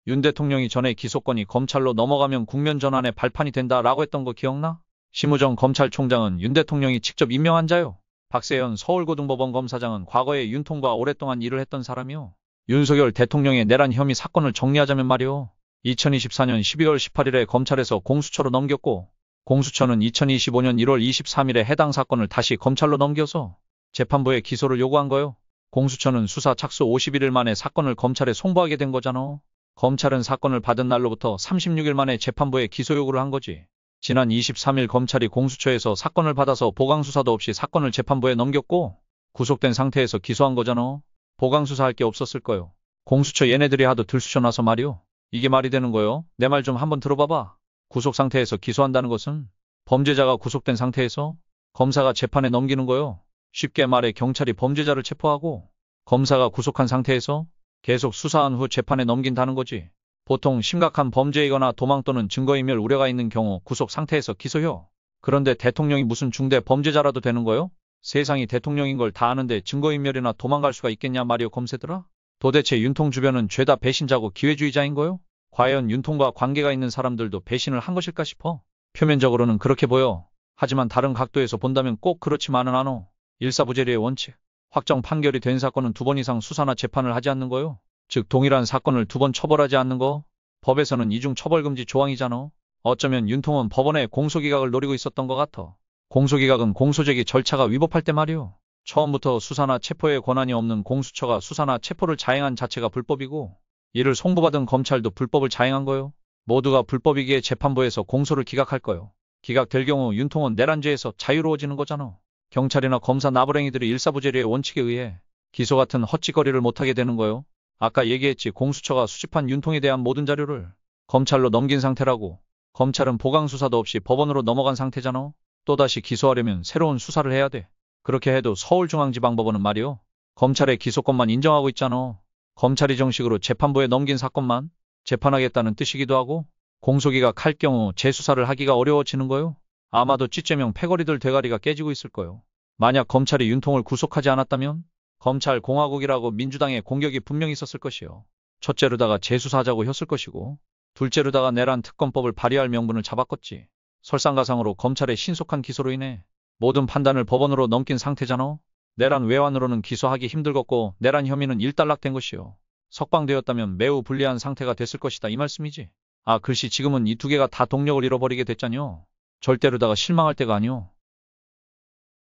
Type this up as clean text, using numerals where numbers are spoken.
윤 대통령이 전에 기소권이 검찰로 넘어가면 국면 전환의 발판이 된다라고 했던 거 기억나? 심우정 검찰총장은 윤 대통령이 직접 임명한 자요. 박세현 서울고등법원 검사장은 과거에 윤통과 오랫동안 일을 했던 사람이요. 윤석열 대통령의 내란 혐의 사건을 정리하자면 말이요. 2024년 12월 18일에 검찰에서 공수처로 넘겼고, 공수처는 2025년 1월 23일에 해당 사건을 다시 검찰로 넘겨서 재판부에 기소를 요구한 거요. 공수처는 수사 착수 51일 만에 사건을 검찰에 송부하게 된 거잖아. 검찰은 사건을 받은 날로부터 36일 만에 재판부에 기소 요구를 한 거지. 지난 23일 검찰이 공수처에서 사건을 받아서 보강수사도 없이 사건을 재판부에 넘겼고 구속된 상태에서 기소한 거잖아. 보강수사할 게 없었을 거요. 공수처 얘네들이 하도 들쑤셔놔서 말이요. 이게 말이 되는 거요? 내 말 좀 한번 들어봐봐. 구속 상태에서 기소한다는 것은 범죄자가 구속된 상태에서 검사가 재판에 넘기는 거요. 쉽게 말해 경찰이 범죄자를 체포하고 검사가 구속한 상태에서 계속 수사한 후 재판에 넘긴다는 거지. 보통 심각한 범죄이거나 도망 또는 증거인멸 우려가 있는 경우 구속 상태에서 기소요. 그런데 대통령이 무슨 중대 범죄자라도 되는 거요? 세상이 대통령인 걸 다 아는데 증거인멸이나 도망갈 수가 있겠냐 말이요 검새들아? 도대체 윤통 주변은 죄다 배신자고 기회주의자인 거요? 과연 윤통과 관계가 있는 사람들도 배신을 한 것일까 싶어. 표면적으로는 그렇게 보여. 하지만 다른 각도에서 본다면 꼭 그렇지만은 않어. 일사부재리의 원칙. 확정 판결이 된 사건은 2번 이상 수사나 재판을 하지 않는 거요. 즉 동일한 사건을 2번 처벌하지 않는 거. 법에서는 이중 처벌금지 조항이잖아. 어쩌면 윤통은 법원의 공소기각을 노리고 있었던 것 같아. 공소기각은 공소제기 절차가 위법할 때 말이요. 처음부터 수사나 체포의 권한이 없는 공수처가 수사나 체포를 자행한 자체가 불법이고 이를 송부받은 검찰도 불법을 자행한 거요. 모두가 불법이기에 재판부에서 공소를 기각할 거요. 기각될 경우 윤통은 내란죄에서 자유로워지는 거잖아. 경찰이나 검사 나부랭이들이 일사부재리의 원칙에 의해 기소 같은 헛짓거리를 못하게 되는 거요. 아까 얘기했지 공수처가 수집한 윤통에 대한 모든 자료를 검찰로 넘긴 상태라고. 검찰은 보강수사도 없이 법원으로 넘어간 상태잖아. 또다시 기소하려면 새로운 수사를 해야 돼. 그렇게 해도 서울중앙지방법원은 말이요. 검찰의 기소권만 인정하고 있잖아. 검찰이 정식으로 재판부에 넘긴 사건만 재판하겠다는 뜻이기도 하고 공소기각할 경우 재수사를 하기가 어려워지는 거요. 아마도 찌째명 패거리들 대가리가 깨지고 있을 거요. 만약 검찰이 윤통을 구속하지 않았다면 검찰 공화국이라고 민주당의 공격이 분명히 있었을 것이요. 첫째로다가 재수사하자고 했을 것이고 둘째로다가 내란 특검법을 발의할 명분을 잡았겠지. 설상가상으로 검찰의 신속한 기소로 인해 모든 판단을 법원으로 넘긴 상태잖아. 내란 외환으로는 기소하기 힘들겠고 내란 혐의는 일단락된 것이요. 석방되었다면 매우 불리한 상태가 됐을 것이다 이 말씀이지. 아 글씨 지금은 이 두 개가 다 동력을 잃어버리게 됐잖요. 절대로다가 실망할 때가 아니오.